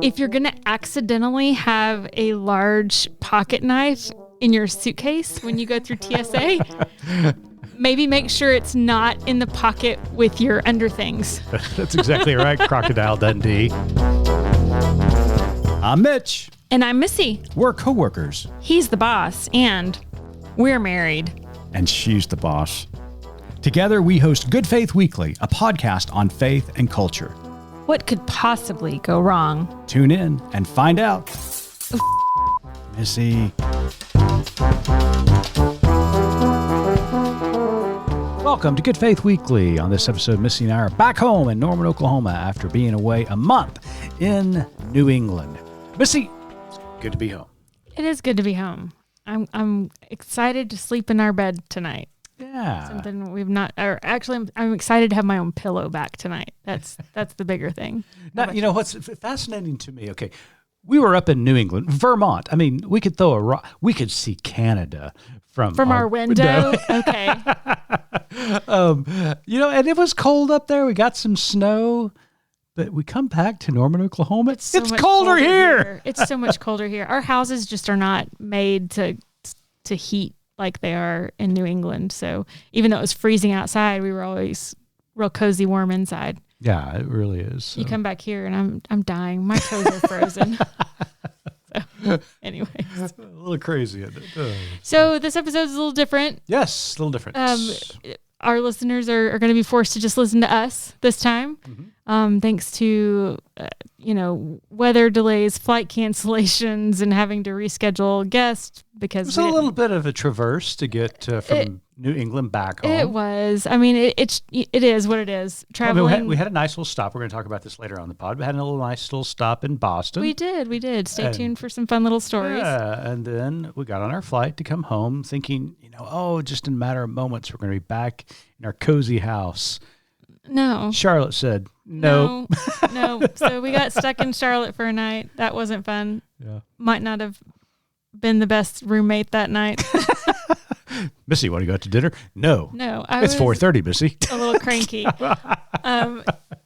If you're going to accidentally have a large pocket knife in your suitcase when you go through TSA, maybe make sure it's not in the pocket with your underthings. That's exactly right, Crocodile Dundee. I'm Mitch. And I'm Missy. We're coworkers. He's the boss, and we're married. And she's the boss. Together, we host Good Faith Weekly, a podcast on faith and culture. What could possibly go wrong? Tune in and find out. Missy. Welcome to Good Faith Weekly. On this episode, Missy and I are back home in Norman, Oklahoma after being away a month in New England. Missy, it's good to be home. It is good to be home. I'm excited to sleep in our bed tonight. Yeah. Something we've not, or actually, I'm excited to have my own pillow back tonight. That's the bigger thing. Now, you know what's fascinating to me? Okay, we were up in New England, Vermont. I mean, we could throw a rock. We could see Canada from our window. Okay. And it was cold up there. We got some snow, but we come back to Norman, Oklahoma. It's colder here. It's so much colder here. Our houses just are not made to heat like they are in New England. So even though it was freezing outside, we were always real cozy, warm inside. Yeah, it really is. So. You come back here and I'm dying. My toes are frozen. So, anyways. A little crazy, isn't it? So this episode is a little different. Yes, a little different. Our listeners are going to be forced to just listen to us this time. Mm-hmm. Thanks to, weather delays, flight cancellations, and having to reschedule guests because it was a little bit of a traverse to get from New England back home. It was. I mean, it is what it is. Traveling. I mean, we had a nice little stop. We're going to talk about this later on the pod. We had a nice little stop in Boston. We did. Stay tuned for some fun little stories. Yeah, and then we got on our flight to come home thinking, just in a matter of moments, we're going to be back in our cozy house. No. Charlotte said, no. So we got stuck in Charlotte for a night. That wasn't fun. Yeah. Might not have been the best roommate that night. Missy, want to go out to dinner? No. It's 4:30, Missy. A little cranky.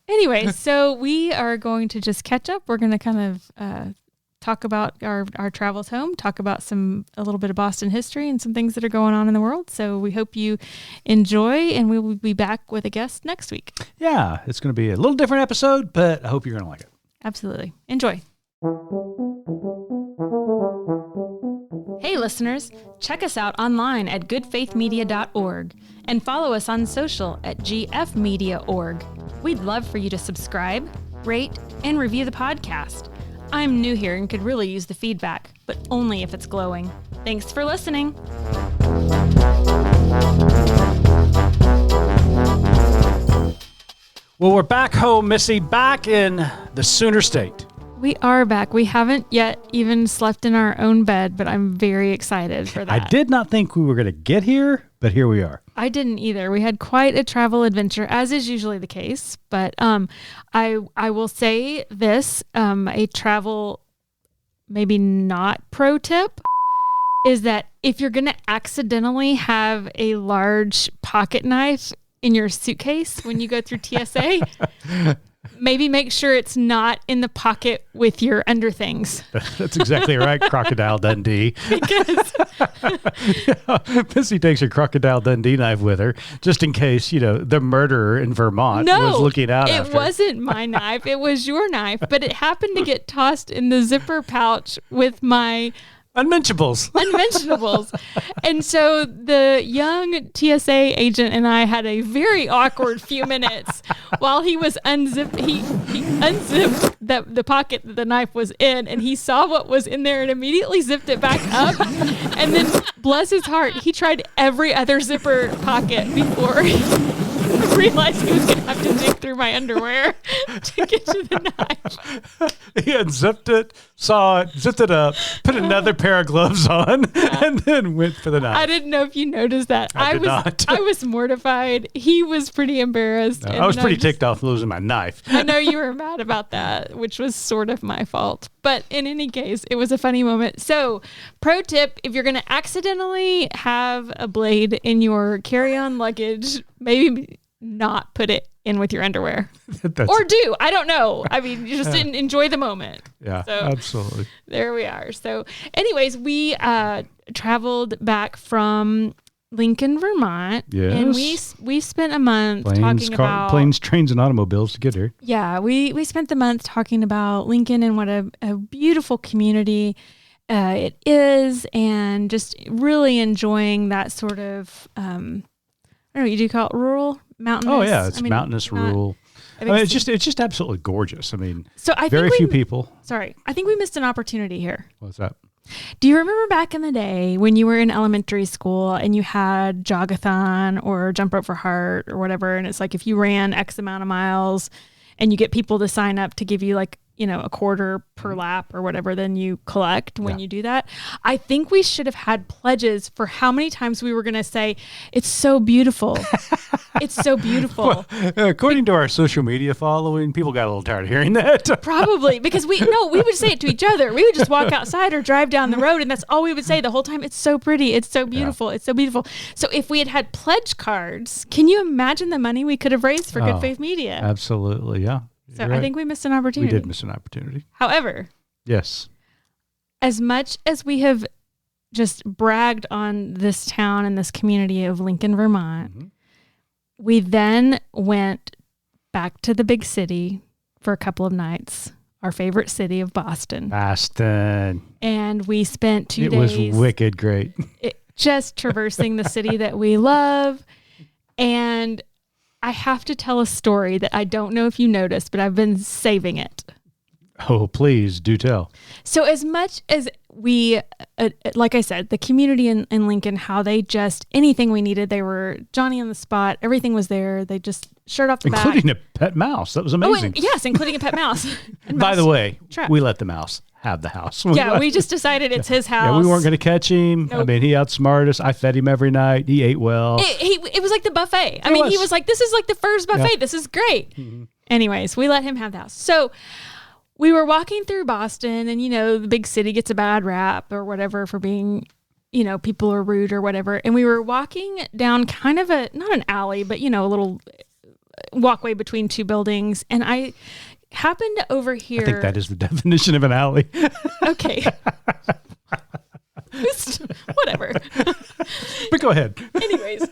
Anyway, so we are going to just catch up. We're going to kind of talk about our travels home, talk about a little bit of Boston history and some things that are going on in the world. So we hope you enjoy, and we will be back with a guest next week. Yeah, it's going to be a little different episode, but I hope you're going to like it. Absolutely. Enjoy. Hey listeners, check us out online at goodfaithmedia.org and follow us on social at gfmedia.org. We'd love for you to subscribe, rate, and review the podcast. I'm new here and could really use the feedback, but only if it's glowing. Thanks for listening. Well, we're back home, Missy, back in the Sooner State. We are back. We haven't yet even slept in our own bed, but I'm very excited for that. I did not think we were going to get here, but here we are. I didn't either. We had quite a travel adventure, as is usually the case. But I will say this, a travel maybe not pro tip is that if you're going to accidentally have a large pocket knife in your suitcase when you go through TSA, maybe make sure it's not in the pocket with your underthings. That's exactly right, Crocodile Dundee. Because Missy takes her Crocodile Dundee knife with her, just in case, the murderer in Vermont was looking out after. It wasn't my knife. It was your knife. But it happened to get tossed in the zipper pouch with my Unmentionables. And so the young TSA agent and I had a very awkward few minutes while he was unzipped. He unzipped the pocket that the knife was in, and he saw what was in there and immediately zipped it back up. And then, bless his heart, he tried every other zipper pocket before he realized he was going to have to dig through my underwear to get to the knife. He unzipped it, saw it, zipped it up, put another pair of gloves on, and then went for the knife. I didn't know if you noticed that. I did not. I was mortified. He was pretty embarrassed. No, I was pretty ticked off losing my knife. I know you were mad about that, which was sort of my fault. But in any case, it was a funny moment. So, pro tip, if you're going to accidentally have a blade in your carry-on luggage, maybe not put it in with your underwear. That's- Or do. I don't know. I mean, you just didn't enjoy the moment. Yeah, So, absolutely. There we are. So anyways, we traveled back from Lincoln, Vermont. Yes. And we spent a month talking about planes, trains, and automobiles to get here. Yeah, we spent the month talking about Lincoln and what a beautiful community it is, and just really enjoying that sort of I don't know, you do call it rural, mountainous. Oh yeah, it's mountainous, rural. It's just absolutely gorgeous. I mean, so I very think few people. Sorry, I think we missed an opportunity here. What's that? Do you remember back in the day when you were in elementary school and you had jog-a-thon or jump rope for heart or whatever, and it's like if you ran X amount of miles and you get people to sign up to give you like, a quarter per lap or whatever, then you collect when you do that. I think we should have had pledges for how many times we were going to say, it's so beautiful. It's so beautiful. Well, according to our social media following, people got a little tired of hearing that. Probably because we would say it to each other. We would just walk outside or drive down the road, and that's all we would say the whole time. It's so pretty. It's so beautiful. It's so beautiful. So if we had pledge cards, can you imagine the money we could have raised for Good Faith Media? Absolutely, yeah. So I think we missed an opportunity. We did miss an opportunity. However, yes, as much as we have just bragged on this town and this community of Lincoln, Vermont, we then went back to the big city for a couple of nights, our favorite city of Boston. And we spent 2 days. It was wicked great. Just traversing the city that we love. And I have to tell a story that I don't know if you noticed, but I've been saving it. Oh, please do tell. So as much as we, like I said, the community in Lincoln, how they just, anything we needed, they were Johnny on the spot. Everything was there. They just shirt off the back. Including a pet mouse. That was amazing. Yes, including a pet mouse. By the way, trap. We let the mouse have the house. We just decided it's his house. Yeah, we weren't going to catch him. Nope. I mean, he outsmarted us. I fed him every night. He ate well. It was like the buffet. He was like, this is like the first buffet. Yeah. This is great. Mm-hmm. Anyways, we let him have the house. So we were walking through Boston, and, the big city gets a bad rap or whatever for being, people are rude or whatever. And we were walking down kind of not an alley, but, a little walkway between two buildings. And I happened to overhear. I think that is the definition of an alley. Okay. Whatever. But go ahead. Anyways.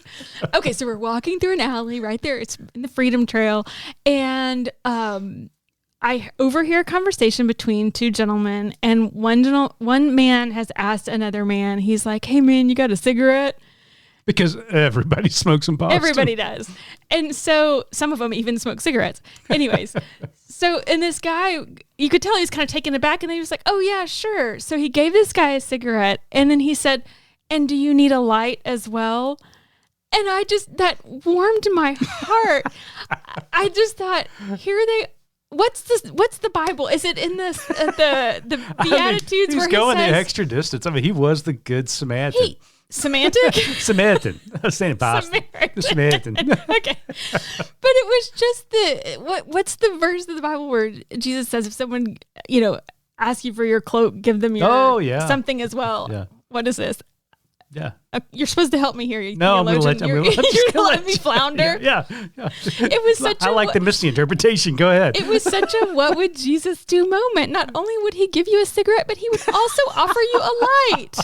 Okay, so we're walking through an alley right there. It's in the Freedom Trail. And I overhear a conversation between two gentlemen, and one man has asked another man, he's like, hey man, you got a cigarette? Because everybody smokes in Boston. Everybody does. And so some of them even smoke cigarettes. Anyways, and this guy, you could tell he's kind of taken aback, and then he was like, oh yeah, sure. So he gave this guy a cigarette, and then he said, and do you need a light as well? And that warmed my heart. I just thought, what's the Bible? Is it in the Beatitudes? He's where going he says, the extra distance. I mean, he was the good Samaritan. Semantic? Samaritan. I was saying Boston. The Samaritan. Okay. But it was just what's the verse of the Bible where Jesus says if someone, asks you for your cloak, give them your something as well. Yeah. What is this? Yeah. You're supposed to help me here. No, I'm going to let you're going to let me flounder. Yeah. It was such I like the Missy interpretation. Go ahead. It was such a what would Jesus do moment. Not only would he give you a cigarette, but he would also offer you a light.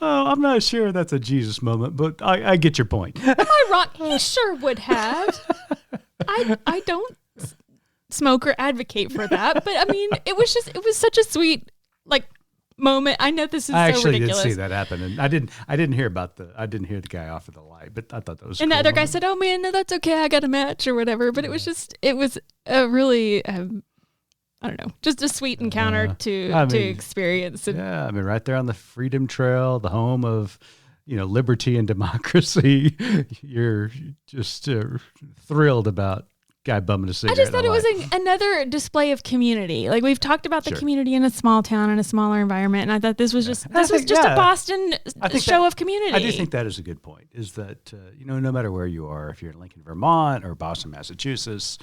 Oh, I'm not sure that's a Jesus moment, but I get your point. Am I wrong? He sure would have. I don't smoke or advocate for that, but I mean, it was such a sweet moment. I know this is so ridiculous. I actually did see that happen, and I didn't hear the guy offer the light, but I thought that was. And cool the other guy said, "Oh man, no, that's okay. I got a match or whatever." But it was a really. I don't know, just a sweet encounter to experience. I mean, right there on the Freedom Trail, the home of, liberty and democracy. You're just thrilled about guy bumming a cigarette. I just thought it was another display of community. Like we've talked about the community in a small town in a smaller environment, and I thought this was just a Boston show of community. I do think that is a good point. Is that no matter where you are, if you're in Lincoln, Vermont, or Boston, Massachusetts.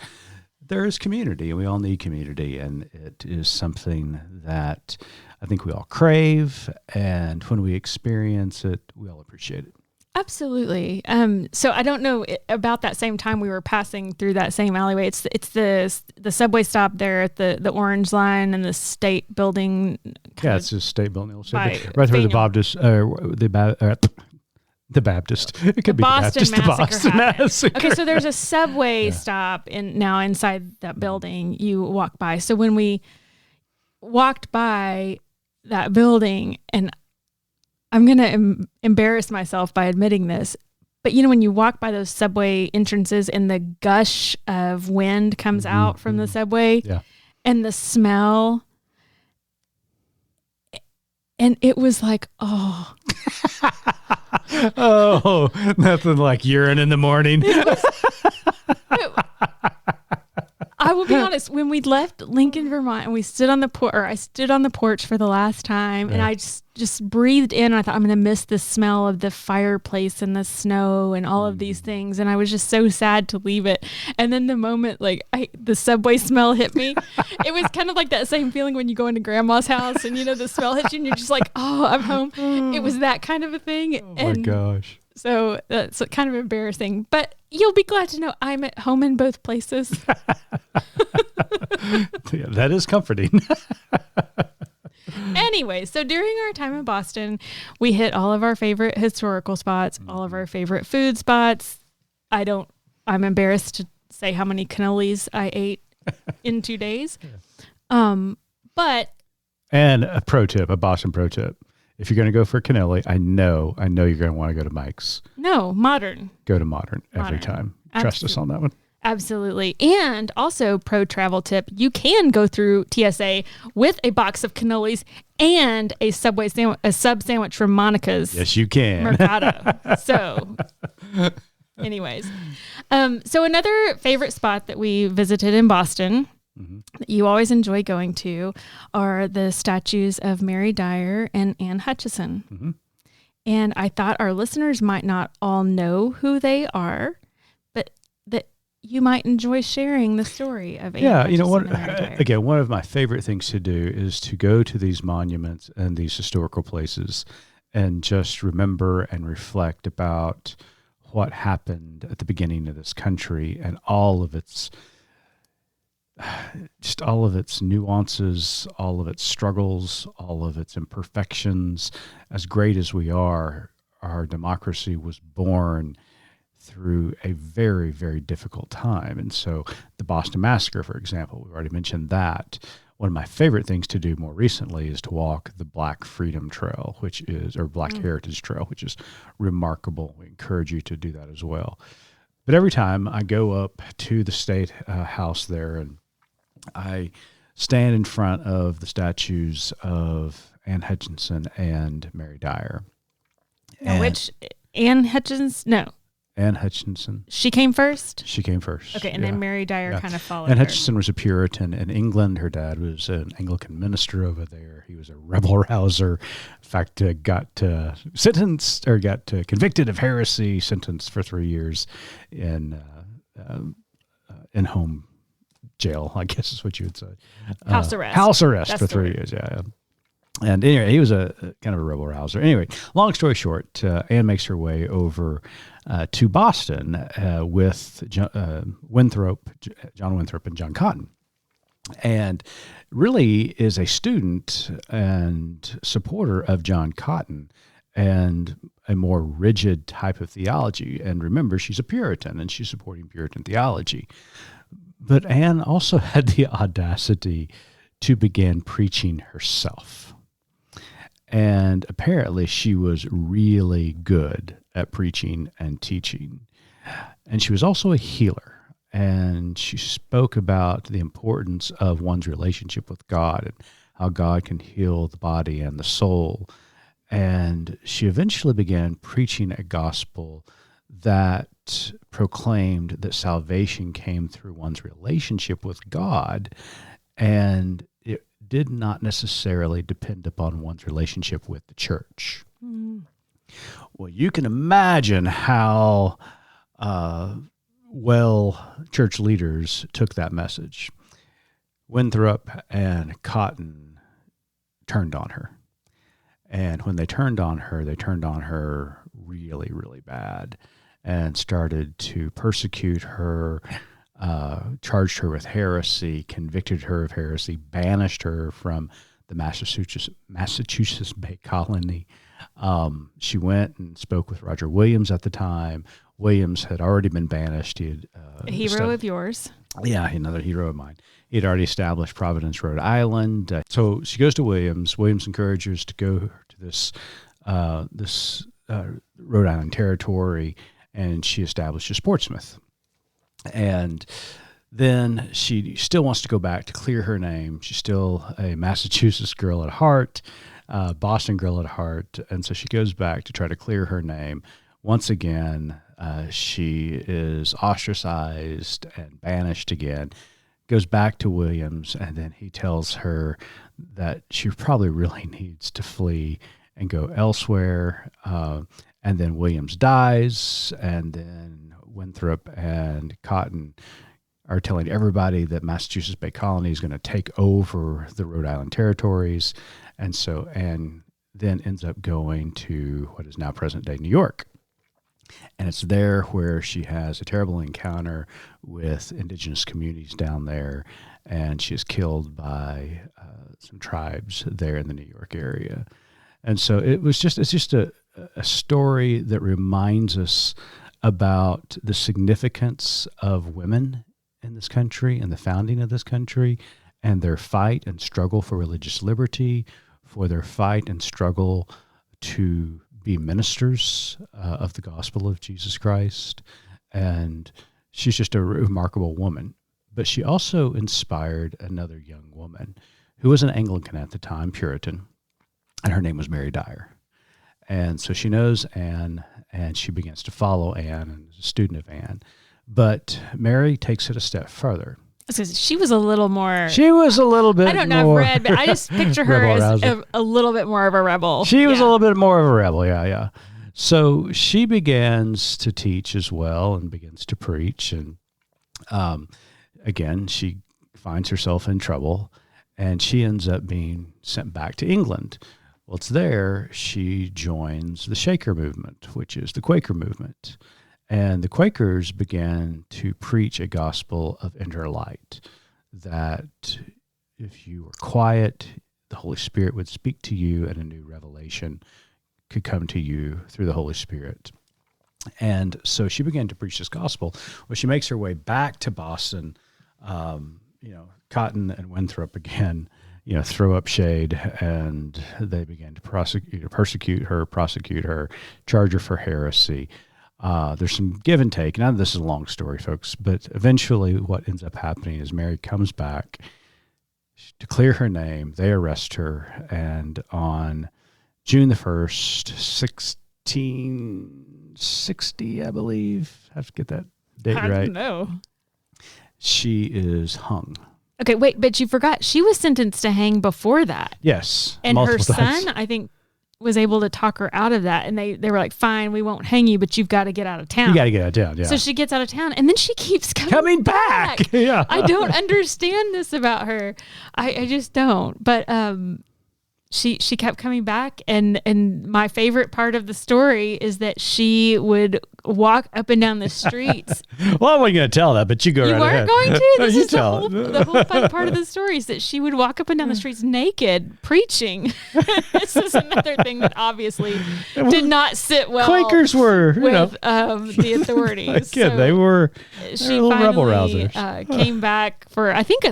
There is community, and we all need community, and it is something that I think we all crave, and when we experience it, we all appreciate it. Absolutely. So I don't know about that same time we were passing through that same alleyway. It's the subway stop there at the Orange Line and the State Building. Yeah, it's a state building. By Right there, the Baptist. It could be Boston the Boston Massacre. Okay, so there's a subway stop now inside that building you walk by. So when we walked by that building, and I'm going to embarrass myself by admitting this, but when you walk by those subway entrances and the gush of wind comes out from the subway and the smell, and it was like, oh. Oh, nothing like urine in the morning. I will be honest, when we left Lincoln, Vermont, and we stood on the I stood on the porch for the last time, and I just breathed in, and I thought, I'm going to miss the smell of the fireplace and the snow and all of these things, and I was just so sad to leave it. And then the moment the subway smell hit me, it was kind of like that same feeling when you go into grandma's house and the smell hits you and you're just like, oh, I'm home. It was that kind of a thing. Oh my gosh. So that's kind of embarrassing, but you'll be glad to know I'm at home in both places. Yeah, that is comforting. Anyway, so during our time in Boston, we hit all of our favorite historical spots, all of our favorite food spots. I'm embarrassed to say how many cannolis I ate in 2 days. But. And a Boston pro tip. If you're going to go for a cannoli, I know you're going to want to go to Mike's. No, Modern. Go to Modern every time. Trust us on that one. Absolutely. And also, pro travel tip, you can go through TSA with a box of cannolis and a sub sandwich from Monica's. Yes, you can. Mercado. So, anyways. So another favorite spot that we visited in Boston that you always enjoy going to are the statues of Mary Dyer and Anne Hutchinson. Mm-hmm. And I thought our listeners might not all know who they are, but that you might enjoy sharing the story of Anne Hutchinson and Mary Dyer. Again, one of my favorite things to do is to go to these monuments and these historical places and just remember and reflect about what happened at the beginning of this country and all of its nuances, all of its struggles, all of its imperfections. As great as we are, our democracy was born through a very, very difficult time. And so the Boston Massacre, for example, we've already mentioned that. One of my favorite things to do more recently is to walk the Black Freedom Trail, Black Heritage Trail, which is remarkable. We encourage you to do that as well. But every time I go up to the State House there, and I stand in front of the statues of Anne Hutchinson and Mary Dyer. Which Anne Hutchinson? No. Anne Hutchinson. She came first? She came first. Okay, and then Mary Dyer kind of followed Anne her. Hutchinson was a Puritan in England. Her dad was an Anglican minister over there. He was a rebel-rouser. In fact, got convicted of heresy, sentenced for 3 years in home jail, I guess is what you would say. House arrest. House arrest for 3 years, yeah. And anyway, he was a kind of a rebel rouser. Anyway, long story short, Anne makes her way over to Boston with John Winthrop and John Cotton, and really is a student and supporter of John Cotton and a more rigid type of theology. And remember, she's a Puritan and she's supporting Puritan theology. But Anne also had the audacity to begin preaching herself. And apparently she was really good at preaching and teaching. And she was also a healer. And she spoke about the importance of one's relationship with God and how God can heal the body and the soul. And she eventually began preaching a gospel that proclaimed that salvation came through one's relationship with God, and it did not necessarily depend upon one's relationship with the church. Mm. Well, you can imagine how well church leaders took that message. Winthrop and Cotton turned on her. And when they turned on her really, really bad and started to persecute her, charged her with heresy, convicted her of heresy, banished her from the Massachusetts Bay Colony. She went and spoke with Roger Williams at the time. Williams had already been banished. He had a hero of yours. Yeah, another hero of mine. He had already established Providence, Rhode Island. So she goes to Williams. Williams encourages her to go to this Rhode Island territory, and she establishes Portsmouth. And then she still wants to go back to clear her name. She's still a Massachusetts girl at heart, Boston girl at heart, and so she goes back to try to clear her name. Once again, she is ostracized and banished again, goes back to Williams, and then he tells her that she probably really needs to flee and go elsewhere. And then Williams dies, and then Winthrop and Cotton are telling everybody that Massachusetts Bay Colony is going to take over the Rhode Island territories. And so Anne then ends up going to what is now present-day New York. And it's there where she has a terrible encounter with indigenous communities down there, and she is killed by some tribes there in the New York area. And so it's just a story that reminds us about the significance of women in this country and the founding of this country, and their fight and struggle for religious liberty, for their fight and struggle to be ministers of the gospel of Jesus Christ. And she's just a remarkable woman. But she also inspired another young woman who was an Anglican at the time, Puritan, and her name was Mary Dyer. And so she knows Anne, and she begins to follow Anne and is a student of Anne. But Mary takes it a step further. She was a little more... She was a little bit more... I don't know, I've read, but I just picture her as a little bit more of a rebel. She was a little bit more of a rebel, yeah. So she begins to teach as well and begins to preach. And again, she finds herself in trouble, and she ends up being sent back to England. Well, it's there she joins the Shaker movement, which is the Quaker movement. And the Quakers began to preach a gospel of inner light, that if you were quiet, the Holy Spirit would speak to you, and a new revelation could come to you through the Holy Spirit. And so she began to preach this gospel. Well, she makes her way back to Boston. Cotton and Winthrop again, throw up shade, and they began to persecute her, charge her for heresy. There's some give and take. Now, this is a long story, folks, but eventually what ends up happening is Mary comes back to clear her name. They arrest her, and on June the 1st, 1660, I believe, I have to get that date right. I don't know. She is hung. Okay, wait, but you forgot she was sentenced to hang before that. Yes. And her son, I think, was able to talk her out of that. And they were like, fine, we won't hang you, but you've got to get out of town. You got to get out of town, yeah. So she gets out of town, and then she keeps coming back. Yeah. I don't understand this about her. I just don't. But she kept coming back, and my favorite part of the story is that she would walk up and down the streets. Well, I wasn't going to tell that, but you go right ahead. You weren't going to? This you is the whole fun part of the story, is that she would walk up and down the streets naked, preaching. This is another thing that obviously did not sit well. Quakers were, with the authorities. Again, they were she little rebel finally rousers. Came back for, I think,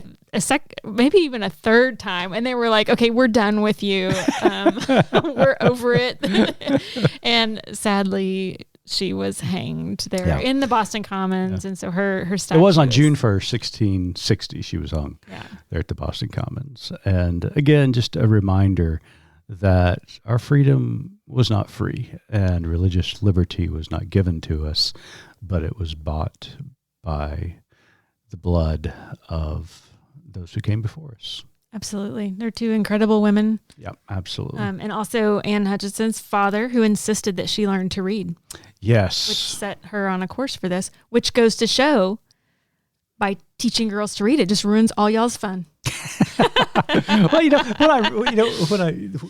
maybe even a third time, and they were like, okay, we're done with you. We're over it. And sadly, she was hanged there in the Boston Commons. And so her statue. It was on June 1st, 1660, she was hung there at the Boston Commons. And again, just a reminder that our freedom was not free, and religious liberty was not given to us, but it was bought by the blood of those who came before us. Absolutely. They're two incredible women. Yep, absolutely. And also Anne Hutchinson's father, who insisted that she learn to read. Yes. Which set her on a course for this, which goes to show by teaching girls to read, it just ruins all y'all's fun. Well, we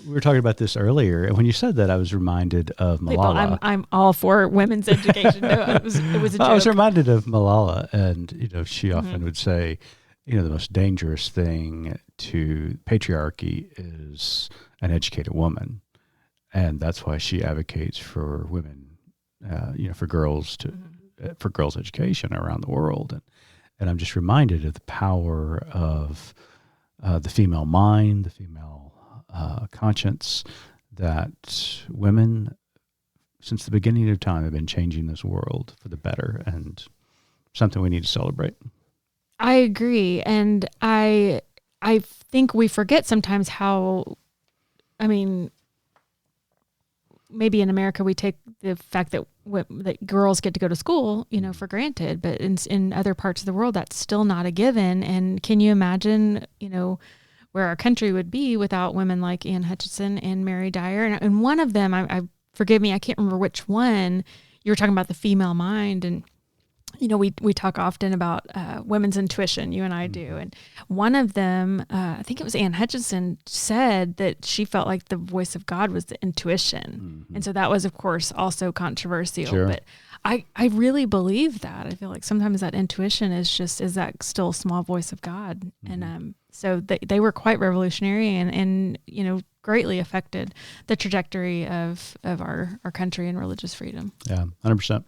were talking about this earlier, and when you said that, I was reminded of Malala. I'm all for women's education. No, it was a joke. I was reminded of Malala, and she often would say, the most dangerous thing to patriarchy is an educated woman, and that's why she advocates for women, for girls for girls' education around the world, and I'm just reminded of the power of the female mind, the female conscience, that women, since the beginning of time, have been changing this world for the better, and something we need to celebrate. I agree, and I think we forget sometimes how, maybe in America we take the fact that girls get to go to school, for granted, but in other parts of the world, that's still not a given. And can you imagine, where our country would be without women like Anne Hutchinson and Mary Dyer? And one of them, I forgive me, I can't remember which one. You were talking about the female mind, and we talk often about women's intuition, you and I do. And one of them, I think it was Anne Hutchinson, said that she felt like the voice of God was the intuition. And so that was, of course, also controversial. Sure. But I really believe that. I feel like sometimes that intuition is that still small voice of God. And so they were quite revolutionary and greatly affected the trajectory of our country and religious freedom. Yeah, 100%.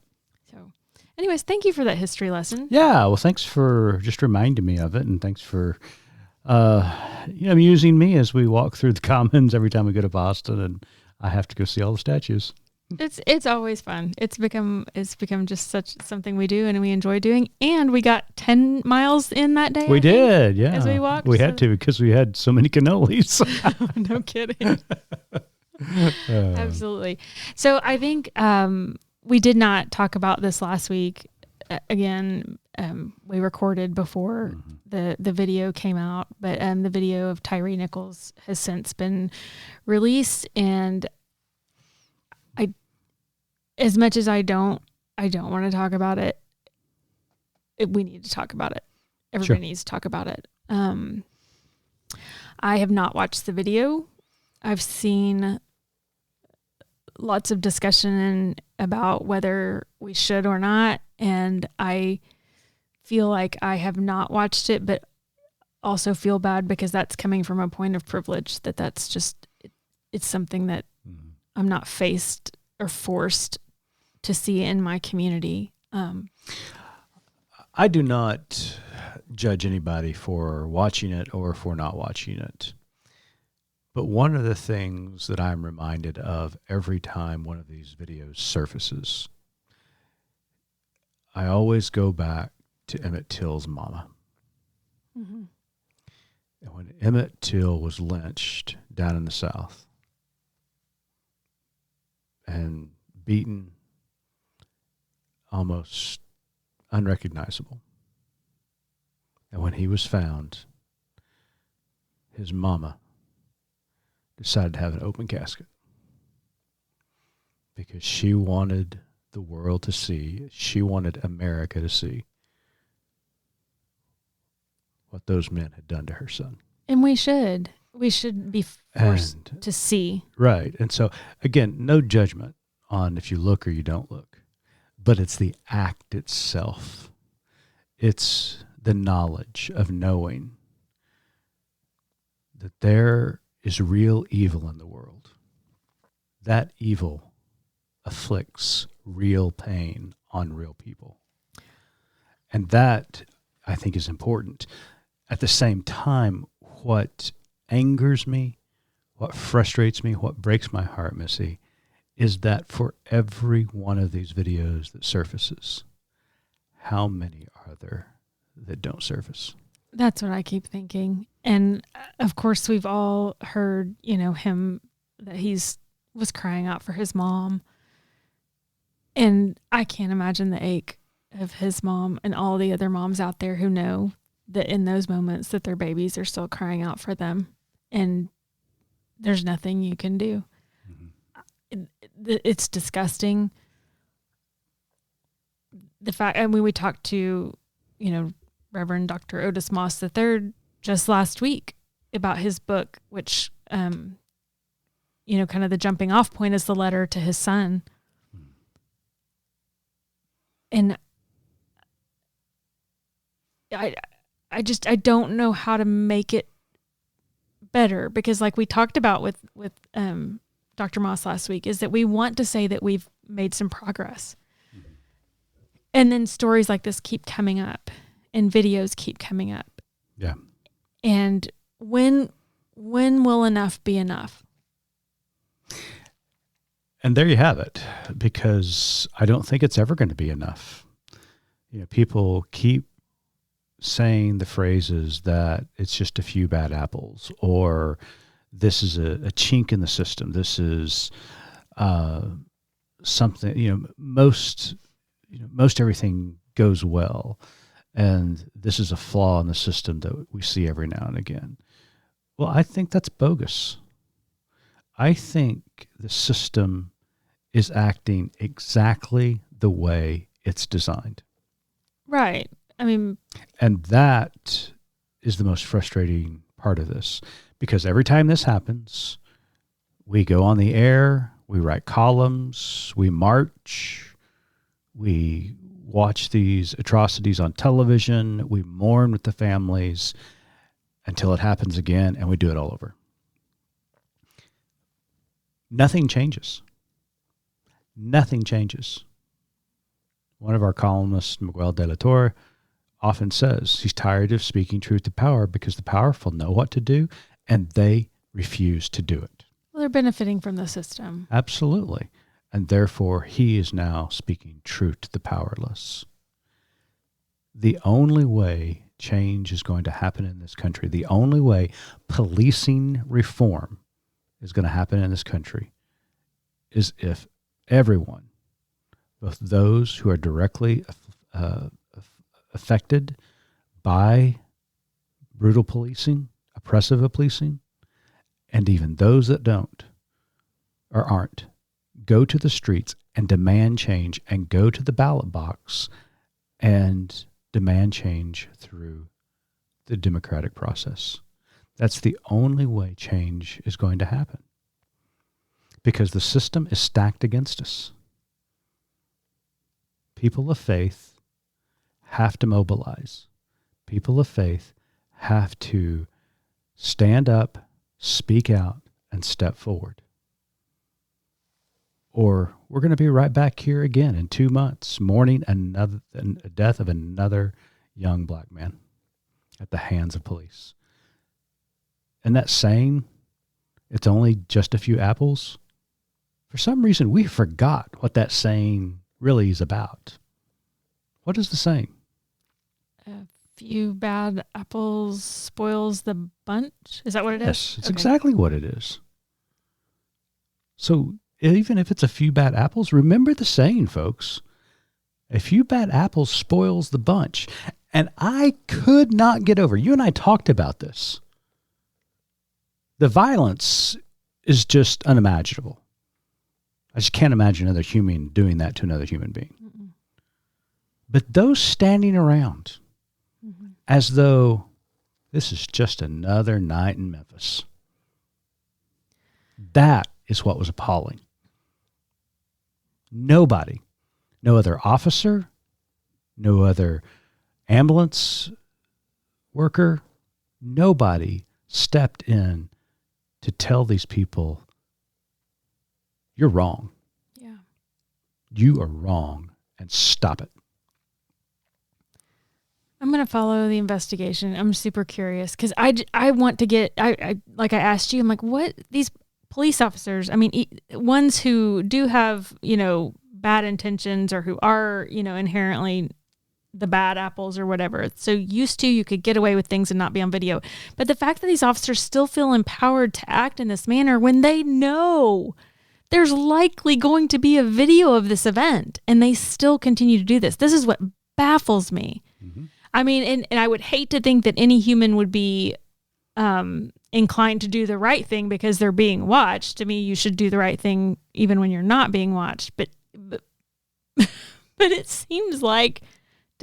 Anyways, thank you for that history lesson. Yeah, well, thanks for just reminding me of it, and thanks for amusing me as we walk through the Commons every time we go to Boston, and I have to go see all the statues. It's always fun. It's become just something we do and we enjoy doing, and we got 10 miles in that day. We did, yeah. As we walked, we had to because we had so many cannolis. No kidding. Absolutely. So I think. We did not talk about this last week. Again, we recorded before the video came out, but the video of Tyree Nichols has since been released, and as much as I don't want to talk about it, we need to talk about it. Everybody needs to talk about it. I have not watched the video. I've seen lots of discussion about whether we should or not, and I feel like I have not watched it, but also feel bad because that's coming from a point of privilege, that's just it's something that I'm not faced or forced to see in my community. I do not judge anybody for watching it or for not watching it. But one of the things that I'm reminded of every time one of these videos surfaces, I always go back to Emmett Till's mama. And when Emmett Till was lynched down in the South and beaten almost unrecognizable, and when he was found, his mama decided to have an open casket because she wanted the world to see, she wanted America to see what those men had done to her son. And we should be forced to see. Right. And so, again, no judgment on if you look or you don't look, but it's the act itself. It's the knowledge of knowing that there is real evil in the world. That evil afflicts real pain on real people. And that, I think, is important. At the same time, what angers me, what frustrates me, what breaks my heart, Missy, is that for every one of these videos that surfaces, how many are there that don't surface? That's what I keep thinking. And of course, we've all heard, him, that was crying out for his mom. And I can't imagine the ache of his mom and all the other moms out there who know that in those moments that their babies are still crying out for them and there's nothing you can do. It's disgusting. The fact, we talked to, Reverend Dr. Otis Moss III just last week about his book, which, kind of the jumping off point is the letter to his son. And I don't know how to make it better, because like we talked about with Dr. Moss last week, is that we want to say that we've made some progress. And then stories like this keep coming up and videos keep coming up. Yeah. And when will enough be enough? And there you have it, because I don't think it's ever going to be enough. People keep saying the phrases that it's just a few bad apples, or this is a chink in the system. This is something, most everything goes well. And this is a flaw in the system that we see every now and again. Well, I think that's bogus. I think the system is acting exactly the way it's designed. Right. I mean, and that is the most frustrating part of this, because every time this happens, we go on the air, we write columns, we march, we watch these atrocities on television, we mourn with the families until it happens again, and we do it all over. Nothing changes. Nothing changes. One of our columnists, Miguel de la Torre, often says he's tired of speaking truth to power because the powerful know what to do and they refuse to do it. Well, they're benefiting from the system. Absolutely. And therefore, he is now speaking truth to the powerless. The only way change is going to happen in this country, the only way policing reform is going to happen in this country, is if everyone, both those who are directly affected by brutal policing, oppressive policing, and even those that don't or aren't, go to the streets and demand change, and go to the ballot box and demand change through the democratic process. That's the only way change is going to happen, because the system is stacked against us. People of faith have to mobilize. People of faith have to stand up, speak out, and step forward. Or we're going to be right back here again in 2 months, mourning the death of another young black man at the hands of police. And that saying, it's only just a few apples, for some reason we forgot what that saying really is about. What is the saying? A few bad apples spoils the bunch. Is that what it is? Yes, it's exactly what it is. So even if it's a few bad apples, remember the saying, folks. A few bad apples spoils the bunch. And I could not get over, you and I talked about this. The violence is just unimaginable. I just can't imagine another human doing that to another human being. Mm-mm. But those standing around as though this is just another night in Memphis, that is what was appalling. Nobody, no other officer, no other ambulance worker, nobody stepped in to tell these people, you're wrong. Yeah. You are wrong, and stop it. I'm going to follow the investigation. I'm super curious because I want to get, I like I asked you, I'm like, what these police officers, I mean, ones who do have, bad intentions or who are, inherently the bad apples or whatever. So used to, you could get away with things and not be on video. But the fact that these officers still feel empowered to act in this manner when they know there's likely going to be a video of this event and they still continue to do this. This is what baffles me. Mm-hmm. I mean, and I would hate to think that any human would be inclined to do the right thing because they're being watched. To me, you should do the right thing even when you're not being watched. But it seems like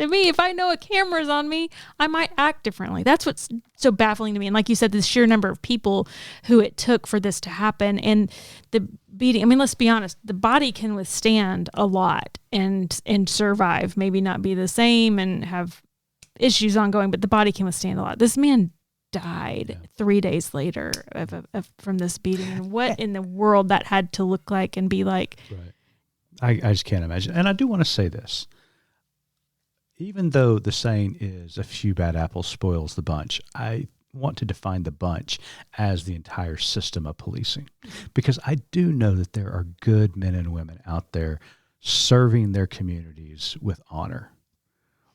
to me. If I know a camera's on me, I might act differently. That's what's so baffling to me. And like you said, the sheer number of people who it took for this to happen, and the beating. I mean, let's be honest. The body can withstand a lot and survive. Maybe not be the same and have issues ongoing, but the body can withstand a lot. This man died 3 days later from this beating, and what in the world that had to look like and be like. Right. I just can't imagine. And I do want to say this. Even though the saying is a few bad apples spoils the bunch, I want to define the bunch as the entire system of policing, because I do know that there are good men and women out there serving their communities with honor.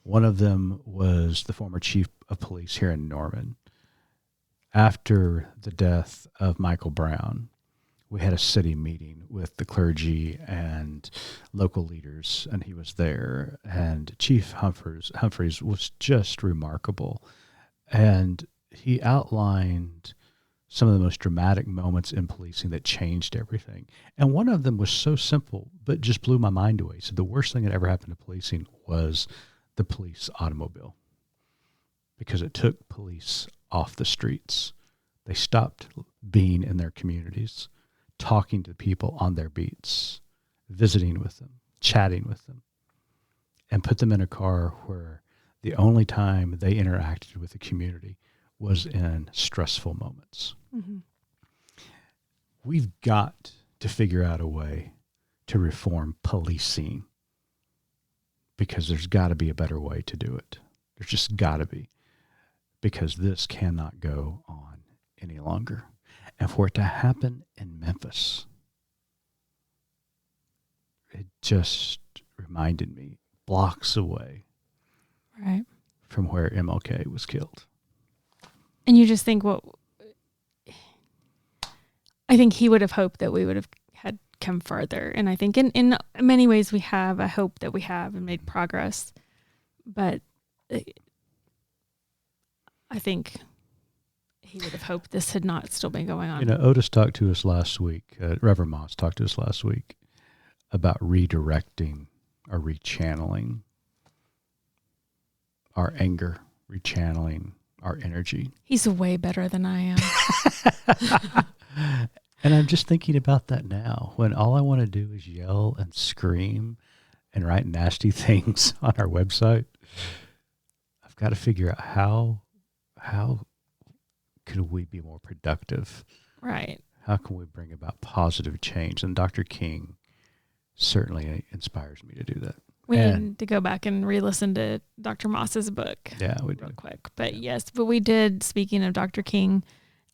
One of them was the former chief of police here in Norman. After the death of Michael Brown, we had a city meeting with the clergy and local leaders, and he was there. And Chief Humphreys was just remarkable. And he outlined some of the most dramatic moments in policing that changed everything. And one of them was so simple, but just blew my mind away. So the worst thing that ever happened to policing was the police automobile, because it took police off the streets. They stopped being in their communities, talking to people on their beats, visiting with them, chatting with them, and put them in a car where the only time they interacted with the community was in stressful moments. Mm-hmm. We've got to figure out a way to reform policing, because there's got to be a better way to do it. There's just got to be, because this cannot go on any longer. And for it to happen in Memphis, it just reminded me blocks away from where MLK was killed. And you just think, I think he would have hoped that we would have had come farther. And I think in many ways we have. I hope that we have and made progress. But I think he would have hoped this had not still been going on. You know, Otis talked to us last week, Reverend Moss talked to us last week about redirecting or rechanneling our anger, rechanneling our energy. He's way better than I am. And I'm just thinking about that now, when all I want to do is yell and scream and write nasty things on our website. I've got to figure out how could we be more productive? Right. How can we bring about positive change? And Dr. King certainly inspires me to do that. We need to go back and re-listen to Dr. Moss's book. Yeah, we real quick. But yes, but we did, speaking of Dr. King,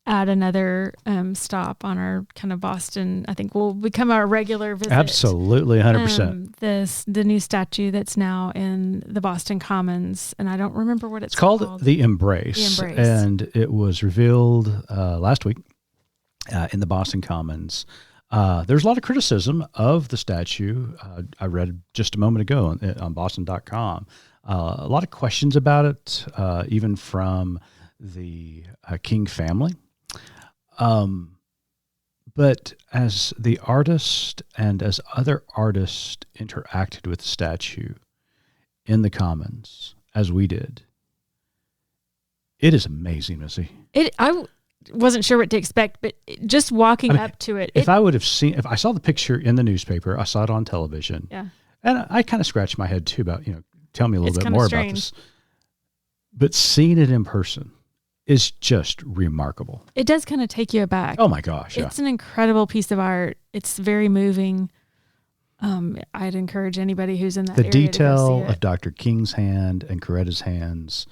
add another stop on our kind of Boston. I think will become our regular visit. Absolutely, 100%. The new statue that's now in the Boston Commons, and I don't remember what it's called. The Embrace. The Embrace. And it was revealed last week in the Boston Commons. There's a lot of criticism of the statue. I read just a moment ago on Boston.com. A lot of questions about it, even from the King family. But as the artist and as other artists interacted with the statue in the Commons, as we did, it is amazing, Missy. I wasn't sure what to expect, but just walking up to it. If I saw the picture in the newspaper, I saw it on television. Yeah. And I kind of scratched my head too about, tell me a little bit more about this. But seeing it in person is just remarkable. It does kind of take you aback. Oh my gosh. Yeah. It's an incredible piece of art. It's very moving. I'd encourage anybody who's in that area the detail to go see it. of Dr. King's hand and Coretta's hands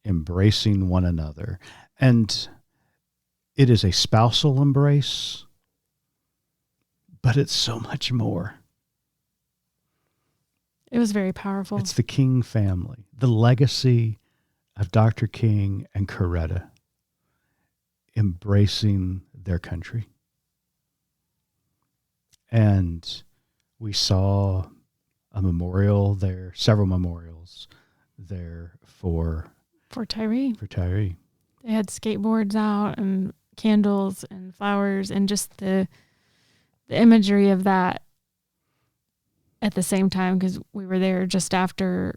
embracing one another. And it is a spousal embrace, but it's so much more. It was very powerful. It's the King family, the legacy of Dr. King and Coretta embracing their country. And we saw a memorial there, several memorials there for Tyree. For Tyree. They had skateboards out and candles and flowers and just the imagery of that at the same time, because we were there just after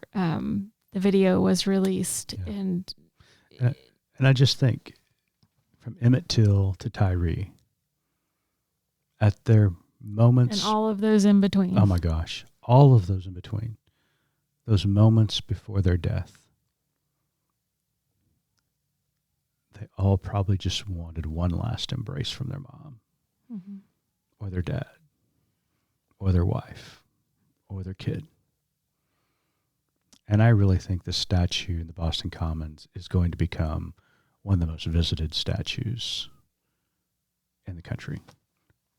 the video was released. Yeah. And I just think from Emmett Till to Tyree, at their moments. And all of those in between. Oh my gosh. All of those in between. Those moments before their death. They all probably just wanted one last embrace from their mom. Mm-hmm. Or their dad. Or their wife. Or their kid. And I really think the statue in the Boston Commons is going to become one of the most visited statues in the country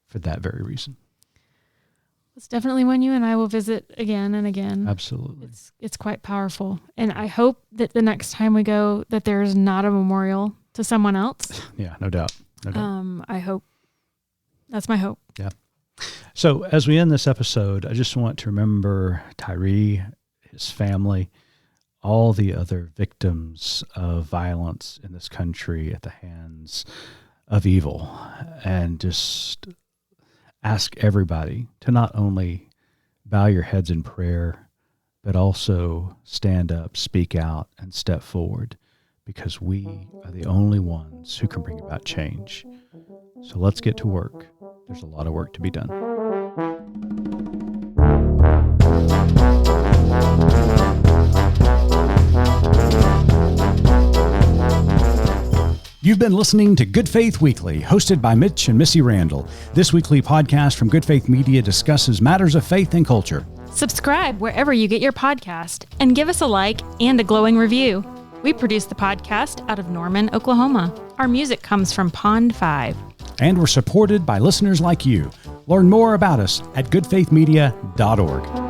for that very reason. It's definitely one you and I will visit again and again. Absolutely. It's quite powerful. And I hope that the next time we go that there's not a memorial to someone else. Yeah, no doubt. No doubt. I hope. That's my hope. Yeah. So as we end this episode, I just want to remember Tyree, his family, all the other victims of violence in this country at the hands of evil, and just ask everybody to not only bow your heads in prayer, but also stand up, speak out, and step forward, because we are the only ones who can bring about change. So let's get to work. There's a lot of work to be done. You've been listening to Good Faith Weekly, hosted by Mitch and Missy Randall. This weekly podcast from Good Faith Media discusses matters of faith and culture. Subscribe wherever you get your podcast and give us a like and a glowing review. We produce the podcast out of Norman, Oklahoma. Our music comes from Pond 5. And we're supported by listeners like you. Learn more about us at goodfaithmedia.org.